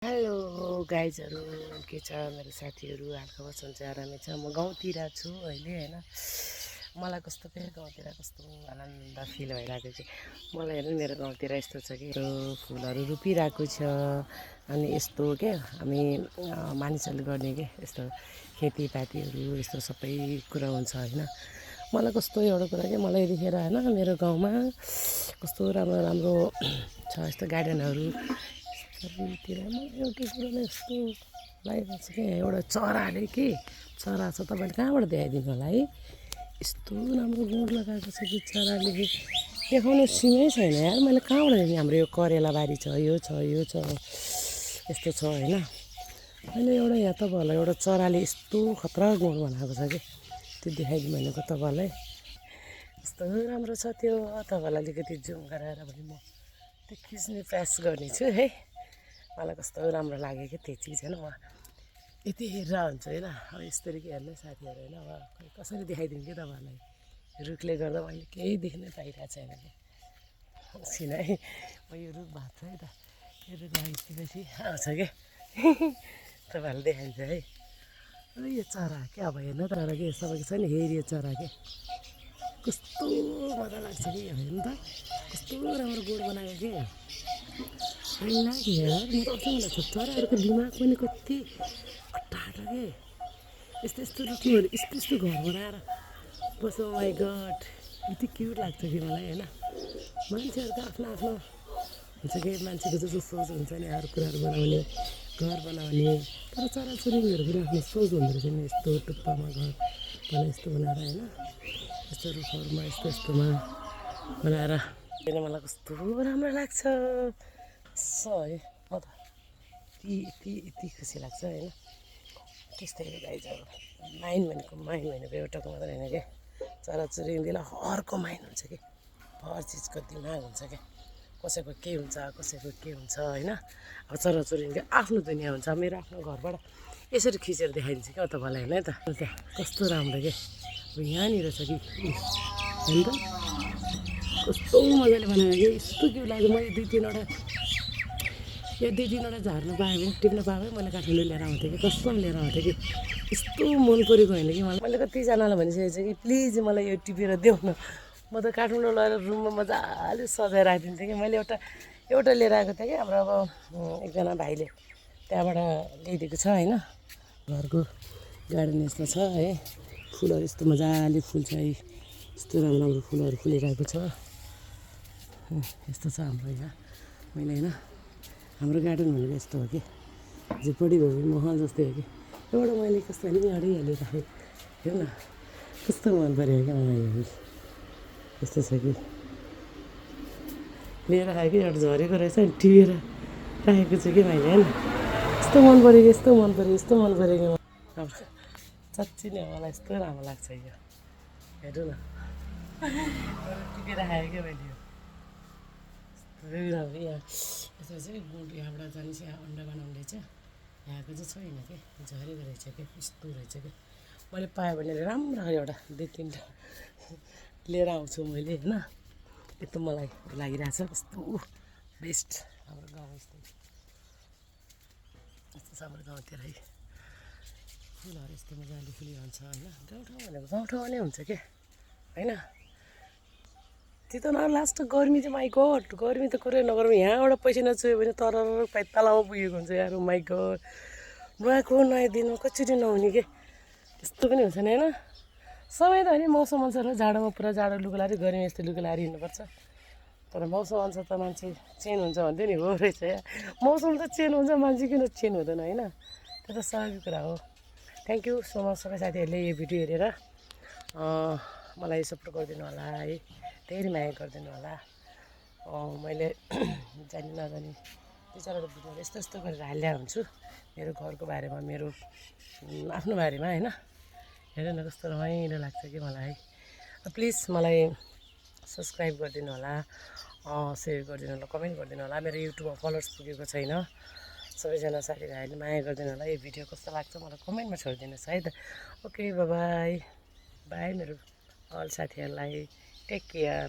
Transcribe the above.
Hello गाइजहरू के छ मेरो साथीहरू हालखबर सन्चै आरामै छ। म गाउँतिर छु अहिले होइन। मलाई कस्तो के गाउँतिर कस्तो आनन्द फिल भइरहेको छ। मलाई हेर्नु मेरो गाउँतिर यस्तो छ कि फुलहरू रोपिरहेको छ अनि यस्तो क्या हामी मानिसहरूले गर्ने के यस्तो खेतीपातीहरू यस्तो सबै कुरा हुन्छ होइन। मलाई कस्तो एउटा कुरा के मलाई यतिखेर होइन मेरो गाउँमा कस्तो राम्रो राम्रो छ यस्तो गार्डनहरू तिर मलाई एउटा कुरोले यस्तो लागिरहेको छ कि एउटा चराले के चरा छ तपाईँले कहाँबाट देखाइदिनु होला है। यस्तो राम्रो गुड लगाएको छ कि चराले देखाउनु सिमै छैन यार। मैले कहाँबाट देखेँ हाम्रो यो करेला बारी छ यो छ यस्तो छ होइन। मैले एउटा यहाँ तपाईँहरूलाई एउटा चराले यस्तो खतरा गुड बनाएको छ कि त्यो देखाइदिउँ भनेको तपाईँलाई। कस्तो राम्रो छ त्यो तपाईँहरूलाई अलिकति जुम गराएर भने म त्यो खिच्ने प्रयास गर्नेछु है। मलाई कस्तो राम्रो लाग्यो कि त्यो चिज होइन। म यति हेरेर हुन्छ होइन। अब यस्तरी के हेर्नु साथीहरू होइन। अब कसरी देखाइदिउँ कि तपाईँहरूलाई रुखले गर्दा मैले केही देख्नै पाइरहेको छैन कि छिन है। म यो रुख भएको छ है त यो रुख लगाइसकेपछि आउँछ क्या तपाईँहरूले देखाइन्छ है। अनि यो चरा क्या अब हेर्नु तर के सबैको छ नि हेरी यो चरा के कस्तो मजा लाग्छ कि हेर्नु त कस्तो राम्रो गोड बनाएको कि लाग्यो यार। म त कस्तो लाग्छ चराहरूको दिमाग पनि कति टाढा के यस्तो यस्तो रुखहरू यस्तो यस्तो घर बनाएर बस्नु माई गड यति क्युट लाग्छ कि मलाई होइन। मान्छेहरूको आफ्नो आफ्नो हुन्छ कि मान्छेको जस्तो सोच हुन्छ नि अरू कुराहरू बनाउने घर बनाउने तर चराचुरुङ्गीहरू पनि आफ्नो सोच हुँदो रहेछ नि। यस्तो टुप्पामा घर बनाएर यस्तो बनाएर होइन यस्तो रुखहरूमा यस्तो यस्तोमा बनाएर किन मलाई कस्तो राम्रो लाग्छ है। म त यति खुसी लाग्छ होइन। त्यस्तै गाइजहरू माइन्ड भनेको एउटाको मात्रै होइन क्या चराचुरुङ्गीलाई हरको माइन्ड हुन्छ कि हर चिजको दिमाग हुन्छ क्या। कसैको के हुन्छ कसैको के हुन्छ होइन। अब चराचुरुङ्गी आफ्नो दुनियाँ हुन्छ। मेरो आफ्नो घरबाट यसरी खिचेर देखाइदिन्छ क्या तपाईँलाई होइन त त्यहाँ कस्तो राम्रो के अब यहाँनिर छ कि हेर्नु त कस्तो मजाले बनायो कि यस्तो के लाग्यो। मैले दुई तिनवटा झार्नु पाएँ भने टिप्न पाएँ भने मैले काठमाडौँ लिएर आउँथेँ कि कसम लिएर आउँथेँ कि यस्तो मन परेको होइन कि मैले कतिजनालाई भनिसकेको छु कि प्लिज मलाई यो टिपेर देऊ न। म त काठमाडौँ लगेर रुममा मजाले सजाएर राखिदिन्थेँ कि मैले एउटा लिएर आएको थिएँ कि हाम्रो अब एकजना भाइले त्यहाँबाट ल्याइदिएको छ होइन। घरको गार्डन यस्तो छ है फुलहरू यस्तो मजाले फुल्छ है यस्तो राम्रो राम्रो फुलहरू फुलिरहेको छ यस्तो छ हाम्रो यहाँ। मैले होइन हाम्रो गार्डन भनेको यस्तो हो कि झुपडी भयो महल जस्तै हो कि एउटा मैले कस्तो भने हरियाली राखेँ हेर न कस्तो मन पऱ्यो क्या मलाई यस्तो छ कि लिएर आयो कि एउटा झरेको रहेछ नि टिपेर राखेको छु कि मैले होइन। यस्तो मन पऱ्यो कि यस्तो मन पऱ्यो कि अब साँच्ची नै मलाई यस्तो राम्रो लाग्छ यो हेर्नु न टिपेर खायो क्या मैले यो राम्रो यहाँ यसो चाहिँ गुड यहाँबाट जाने चाहिँ अन्डा बनाउने रहेछ यहाँको चाहिँ छैन कि झरेको रहेछ क्या यस्तो रहेछ क्या। मैले पाएँ भने राम्रो एउटा दुई तिनवटा लिएर आउँछु मैले होइन। यस्तो मलाई लागिरहेछ कस्तो बेस्ट हाम्रो गाउँ यस्तो यस्तो छ हाम्रो गाउँतिर है फुलहरू यस्तो मजाले फुलिरहन्छ होइन। गाउँठाउँ भनेको गाउँठाउँमा नै हुन्छ क्या होइन। त्यो त न लास्ट गर्मी चाहिँ माइ गड गर्मी त कुरै नगरौँ यहाँबाट पैसा नचुयो भने तर पाइतालामा पुगेको हुन्छ यार माइ गड नुहाएको नयाँ दिनमा कसरी नहुने के यस्तो पनि हुन्छ नि होइन। समय त होइन मौसम अनुसार हो जाडोमा पुरा जाडो लुगा लाएर गर्मी यस्तो लुगा लाएर हिँड्नुपर्छ तर मौसम अनुसार त मान्छे चेन्ज हुन्छ भन्थ्यो नि हो रहेछ या मौसम त चेन्ज हुन्छ मान्छे किन चेन्ज हुँदैन होइन। त्यो त स्वाभाविक कुरा हो। थ्याङ्क यू सो मच सबै साथीहरूले यो भिडियो हेरेर मलाई सपोर्ट गरिदिनु होला है धेरै माया गरिदिनु होला। मैले जानी नजानी दुई चारवटा भिडियोहरू यस्तो यस्तो गरेर हालिरहेको हुन्छु मेरो घरको बारेमा मेरो आफ्नो बारेमा होइन। हेर्नु न कस्तो रमाइलो लाग्छ कि मलाई है। प्लिज मलाई सब्सक्राइब गरिदिनु होला सेयर गरिदिनु होला कमेन्ट गरिदिनु होला। मेरो युट्युबमा फलोवर्स पुगेको छैन सबैजना साथीभाइहरूले माया गरिदिनु होला। यो भिडियो कस्तो लाग्छ मलाई कमेन्टमा छोडिदिनुहोस् है त। ओके बाई बाई मेरो अल साथीहरूलाई टेक केयर।